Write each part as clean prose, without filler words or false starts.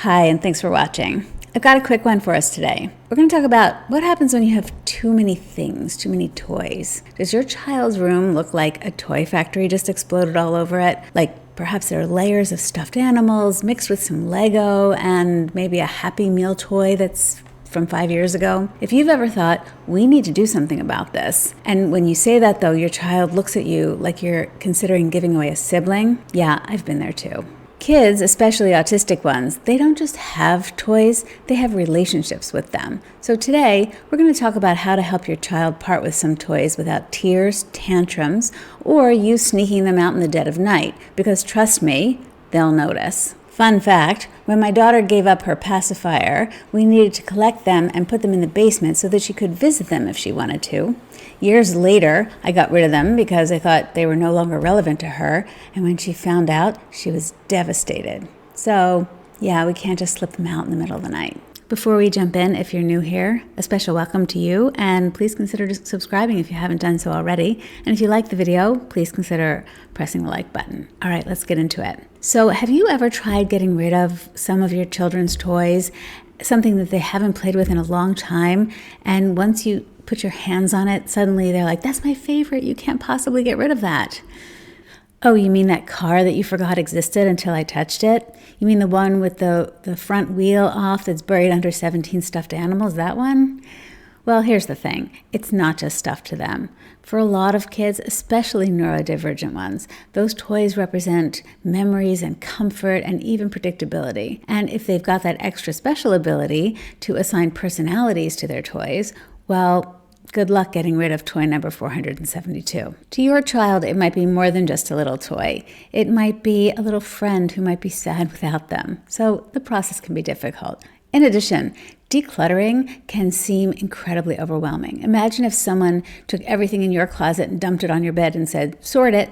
Hi, and thanks for watching. I've got a quick one for us today. We're going to talk about what happens when you have too many things, too many toys. Does your child's room look like a toy factory just exploded all over it? Like perhaps there are layers of stuffed animals mixed with some Lego and maybe a Happy Meal toy that's from 5 years ago. If you've ever thought, we need to do something about this, and when you say that though, your child looks at you like you're considering giving away a sibling, yeah, I've been there too. Kids, especially autistic ones, they don't just have toys, they have relationships with them. So today, we're going to talk about how to help your child part with some toys without tears, tantrums, or you sneaking them out in the dead of night, because trust me, they'll notice. Fun fact, when my daughter gave up her pacifier, we needed to collect them and put them in the basement so that she could visit them if she wanted to. Years later, I got rid of them because I thought they were no longer relevant to her, and when she found out, she was devastated. So, yeah, we can't just slip them out in the middle of the night. Before we jump in, if you're new here, a special welcome to you, and please consider subscribing if you haven't done so already. And if you like the video, please consider pressing the like button. All right, let's get into it. So have you ever tried getting rid of some of your children's toys, something that they haven't played with in a long time, and once you put your hands on it, suddenly they're like, that's my favorite, you can't possibly get rid of that. Oh, you mean that car that you forgot existed until I touched it? You mean the one with the front wheel off that's buried under 17 stuffed animals, that one? Well, here's the thing. It's not just stuff to them. For a lot of kids, especially neurodivergent ones, those toys represent memories and comfort and even predictability. And if they've got that extra special ability to assign personalities to their toys, well, good luck getting rid of toy number 472. To your child, it might be more than just a little toy. It might be a little friend who might be sad without them. So the process can be difficult. In addition, decluttering can seem incredibly overwhelming. Imagine if someone took everything in your closet and dumped it on your bed and said, sort it.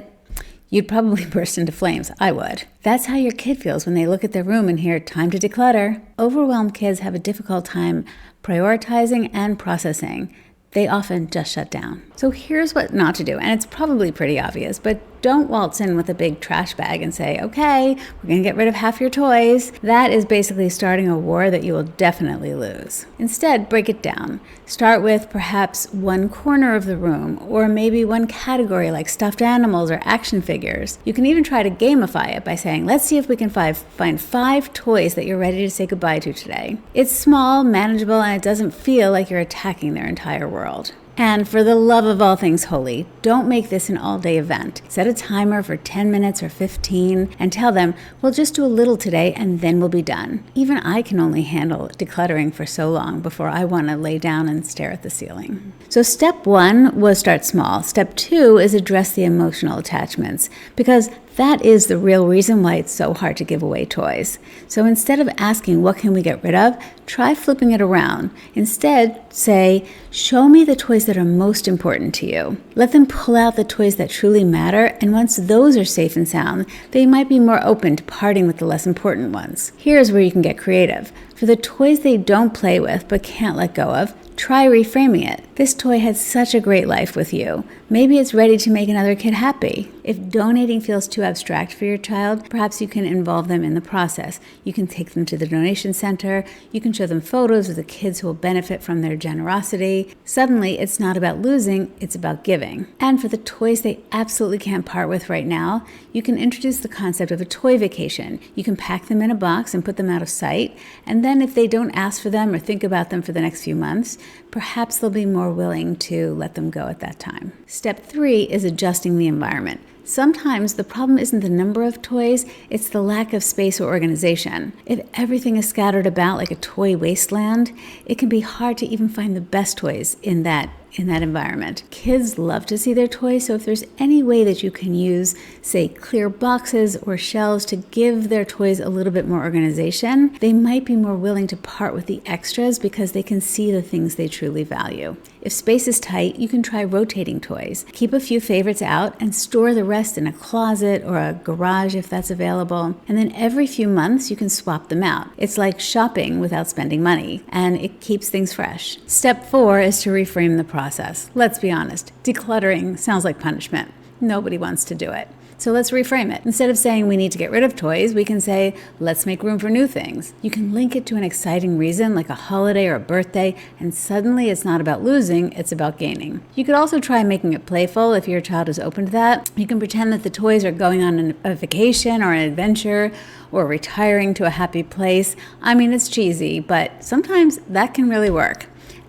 You'd probably burst into flames. I would. That's how your kid feels when they look at their room and hear, time to declutter. Overwhelmed kids have a difficult time prioritizing and processing. They often just shut down. So here's what not to do, and it's probably pretty obvious, but don't waltz in with a big trash bag and say, okay, we're gonna get rid of half your toys. That is basically starting a war that you will definitely lose. Instead, break it down. Start with perhaps one corner of the room, or maybe one category like stuffed animals or action figures. You can even try to gamify it by saying, let's see if we can find 5 toys that you're ready to say goodbye to today. It's small, manageable, and it doesn't feel like you're attacking their entire world. And for the love of all things holy, don't make this an all-day event. Set a timer for 10 minutes or 15 and tell them, we'll just do a little today and then we'll be done. Even I can only handle decluttering for so long before I want to lay down and stare at the ceiling. So step 1 was start small. Step 2 is address the emotional attachments, because that is the real reason why it's so hard to give away toys. So instead of asking, what can we get rid of? Try flipping it around. Instead, say, show me the toys that are most important to you. Let them pull out the toys that truly matter, and once those are safe and sound, they might be more open to parting with the less important ones. Here's where you can get creative. For the toys they don't play with but can't let go of, try reframing it. This toy had such a great life with you. Maybe it's ready to make another kid happy. If donating feels too abstract for your child, perhaps you can involve them in the process. You can take them to the donation center. You can show them photos of the kids who will benefit from their generosity. Suddenly, it's not about losing, it's about giving. And for the toys they absolutely can't part with right now, you can introduce the concept of a toy vacation. You can pack them in a box and put them out of sight. And then if they don't ask for them or think about them for the next few months, perhaps they'll be more willing to let them go at that time. Step 3 is adjusting the environment. Sometimes the problem isn't the number of toys, it's the lack of space or organization. If everything is scattered about like a toy wasteland, it can be hard to even find the best toys in that environment. Kids love to see their toys, so if there's any way that you can use, say, clear boxes or shelves to give their toys a little bit more organization, they might be more willing to part with the extras because they can see the things they truly value. If space is tight, you can try rotating toys. Keep a few favorites out and store the rest in a closet or a garage if that's available. And then every few months, you can swap them out. It's like shopping without spending money, and it keeps things fresh. Step 4 is to reframe the process. Let's be honest, decluttering sounds like punishment. Nobody wants to do it. So let's reframe it. Instead of saying we need to get rid of toys, we can say, let's make room for new things. You can link it to an exciting reason like a holiday or a birthday, and suddenly it's not about losing, it's about gaining. You could also try making it playful if your child is open to that. You can pretend that the toys are going on a vacation or an adventure or retiring to a happy place. I mean, it's cheesy, but sometimes that can really work.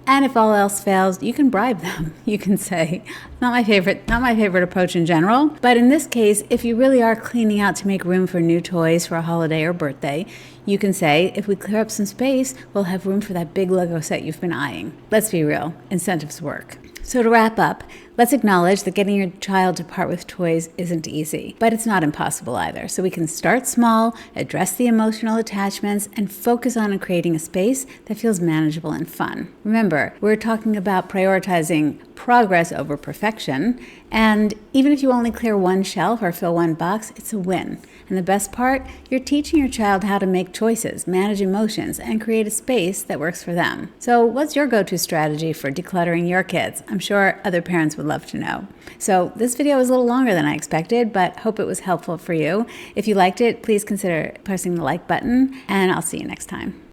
And if all else fails, you can bribe them. You can say, not my favorite approach in general, but in this case, if you really are cleaning out to make room for new toys for a holiday or birthday, you can say, if we clear up some space, we'll have room for that big Lego set you've been eyeing. Let's be real, incentives work. So to wrap up, let's acknowledge that getting your child to part with toys isn't easy, but it's not impossible either. So we can start small, address the emotional attachments, and focus on creating a space that feels manageable and fun. Remember, we're talking about prioritizing progress over perfection, and even if you only clear one shelf or fill one box, it's a win. And the best part, you're teaching your child how to make choices, manage emotions, and create a space that works for them. So what's your go-to strategy for decluttering your kids? I'm sure other parents would love to know. So this video was a little longer than I expected, but hope it was helpful for you. If you liked it, please consider pressing the like button, and I'll see you next time.